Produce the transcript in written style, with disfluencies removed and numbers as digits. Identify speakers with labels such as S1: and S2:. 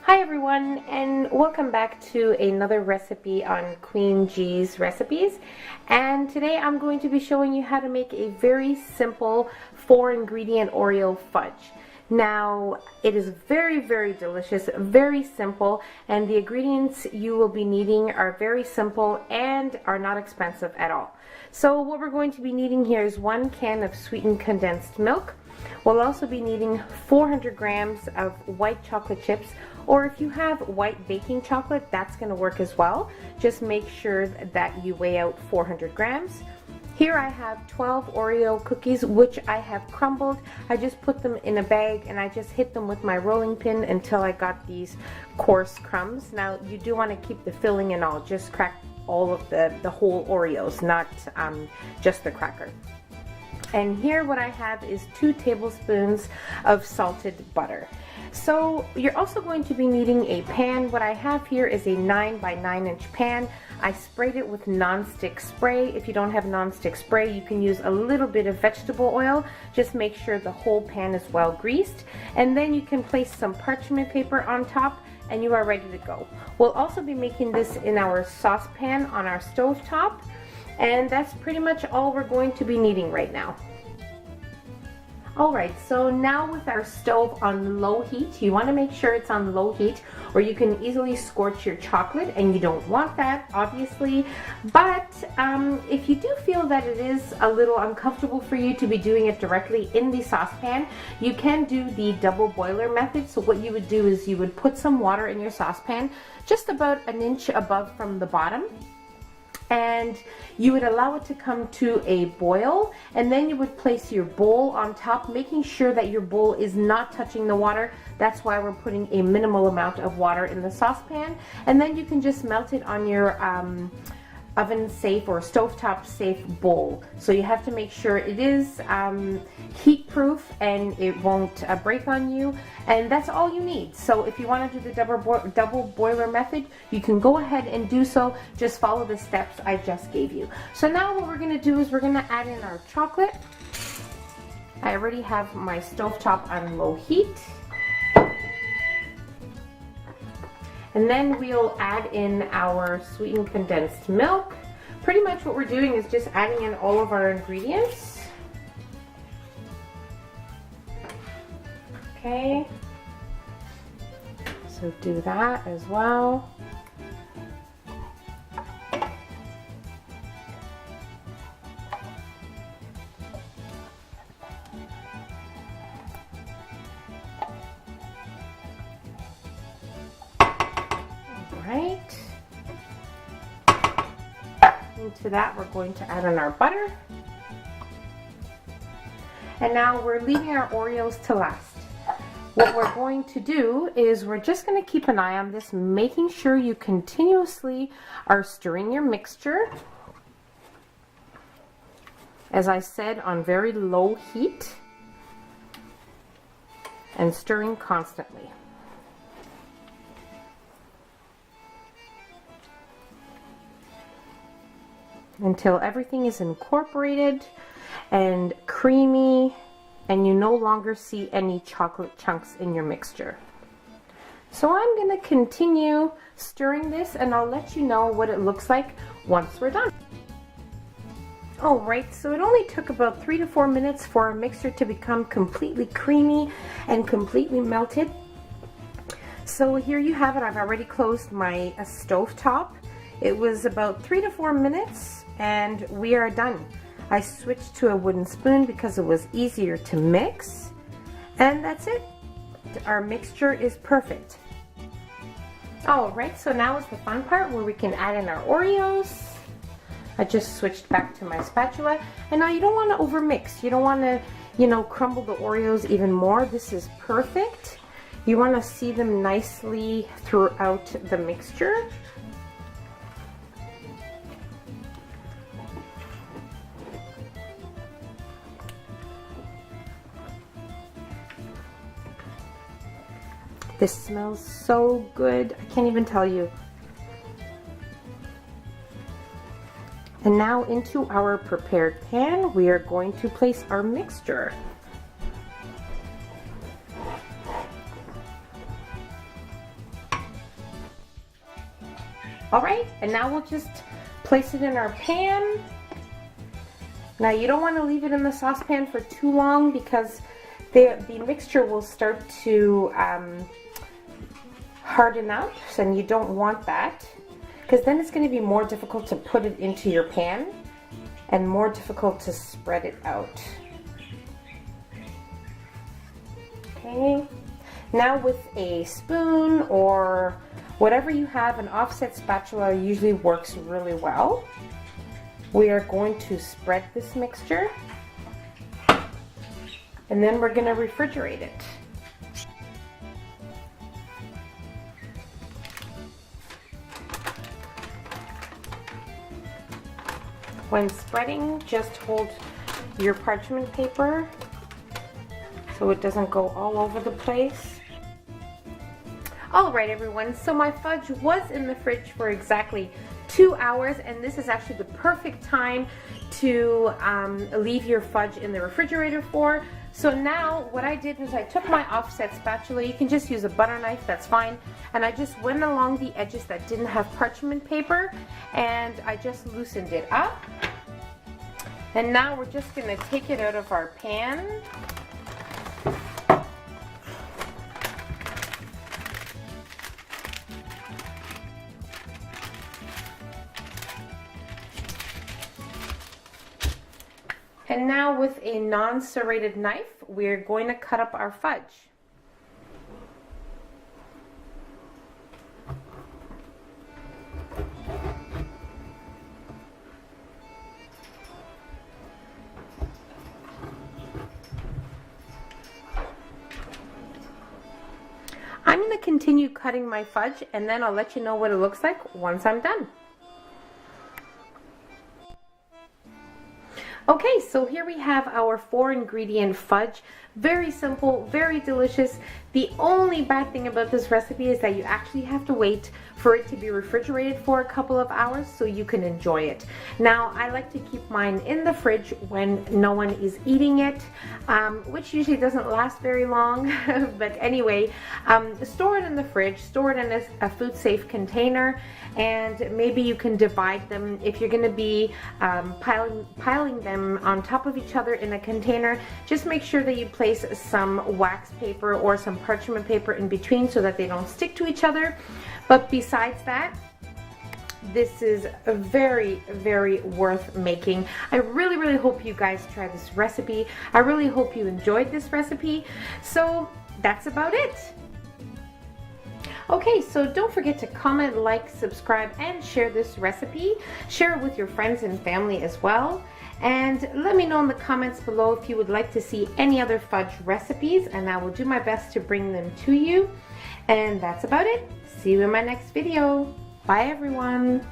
S1: Hi everyone, and welcome back to another recipe on Queen G's recipes. And today I'm going to be showing you how to make a very simple 4-ingredient Oreo fudge. Now, it is very delicious, very simple, and the ingredients you will be needing are very simple and are not expensive at all. So what we're going to be needing here is 1 can of sweetened condensed milk. We'll also be needing 400 grams of white chocolate chips, or if you have white baking chocolate, that's going to work as well. Just make sure that you weigh out 400 grams. Here I have 12 Oreo cookies, which I have crumbled. I just put them in a bag and I just hit them with my rolling pin until I got these coarse crumbs. Now you do want to keep the filling and all, just crack all of the whole Oreos, not just the cracker. And here what I have is 2 tablespoons of salted butter. So you're also going to be needing a pan. What I have here is a 9 by 9 inch pan. I sprayed it with non-stick spray. If you don't have non-stick spray, you can use a little bit of vegetable oil. Just make sure the whole pan is well greased. And then you can place some parchment paper on top and you are ready to go. We'll also be making this in our saucepan on our stove top. And that's pretty much all we're going to be needing right now. Alright, so now with our stove on low heat, you want to make sure it's on low heat or you can easily scorch your chocolate, and you don't want that, obviously. But if you do feel that it is a little uncomfortable for you to be doing it directly in the saucepan, you can do the double boiler method. So what you would do is you would put some water in your saucepan just about an inch above from the bottom, and you would allow it to come to a boil, and then you would place your bowl on top, making sure that your bowl is not touching the water. That's why we're putting a minimal amount of water in the saucepan, and then you can just melt it on your oven safe or stovetop safe bowl. So you have to make sure it is heat proof and it won't break on you, and that's all you need. So if you want to do the double boiler method, you can go ahead and do so. Just follow the steps I just gave you. So now what we're going to do is we're going to add in our chocolate. I already have my stovetop on low heat. And then we'll add in our sweetened condensed milk. Pretty much what we're doing is just adding in all of our ingredients. Okay. So do that as well. Into that we're going to add in our butter, and now we're leaving our Oreos to last. What we're going to do is we're just going to keep an eye on this, making sure you continuously are stirring your mixture, as I said, on very low heat, and stirring constantly. Until everything is incorporated and creamy and you no longer see any chocolate chunks in your mixture. So I'm going to continue stirring this, and I'll let you know what it looks like once we're done. Alright, so it only took about 3 to 4 minutes for our mixture to become completely creamy and completely melted. So here you have it. I've already closed my stove top. It was about 3 to 4 minutes and we are done. I switched to a wooden spoon because it was easier to mix, and that's it. Our mixture is perfect. Alright, so now is the fun part where we can add in our Oreos. I just switched back to my spatula, and now you don't want to overmix. You don't want to, crumble the Oreos even more. This is perfect. You want to see them nicely throughout the mixture. This smells so good, I can't even tell you. And now into our prepared pan, we are going to place our mixture. Alright, and now we'll just place it in our pan. Now you don't want to leave it in the saucepan for too long because the mixture will start to harden up, and you don't want that because then it's going to be more difficult to put it into your pan and more difficult to spread it out. Okay, now with a spoon or whatever you have, an offset spatula usually works really well. We are going to spread this mixture and then we're going to refrigerate it. When spreading, just hold your parchment paper so it doesn't go all over the place. Alright everyone, so my fudge was in the fridge for exactly 2 hours, and this is actually the perfect time to leave your fudge in the refrigerator for. So now what I did was I took my offset spatula, you can just use a butter knife, that's fine, and I just went along the edges that didn't have parchment paper and I just loosened it up. And now we're just going to take it out of our pan. And now with a non-serrated knife, we're going to cut up our fudge. I'm going to continue cutting my fudge and then I'll let you know what it looks like once I'm done. Okay, so here we have our 4-ingredient fudge. Very simple, very delicious. The only bad thing about this recipe is that you actually have to wait for it to be refrigerated for a couple of hours so you can enjoy it. Now, I like to keep mine in the fridge when no one is eating it, which usually doesn't last very long. But anyway, store it in the fridge, store it in a food-safe container, and maybe you can divide them. If you're going to be piling them on top of each other in a container, just make sure that you place some wax paper or some parchment paper in between so that they don't stick to each other. But besides that, this is very, very worth making. I really hope you guys try this recipe. I really hope you enjoyed this recipe. So that's about it. Okay, so don't forget to comment, like, subscribe, and share this recipe. Share it with your friends and family as well. And let me know in the comments below if you would like to see any other fudge recipes, and I will do my best to bring them to you. And that's about it. See you in my next video. Bye everyone.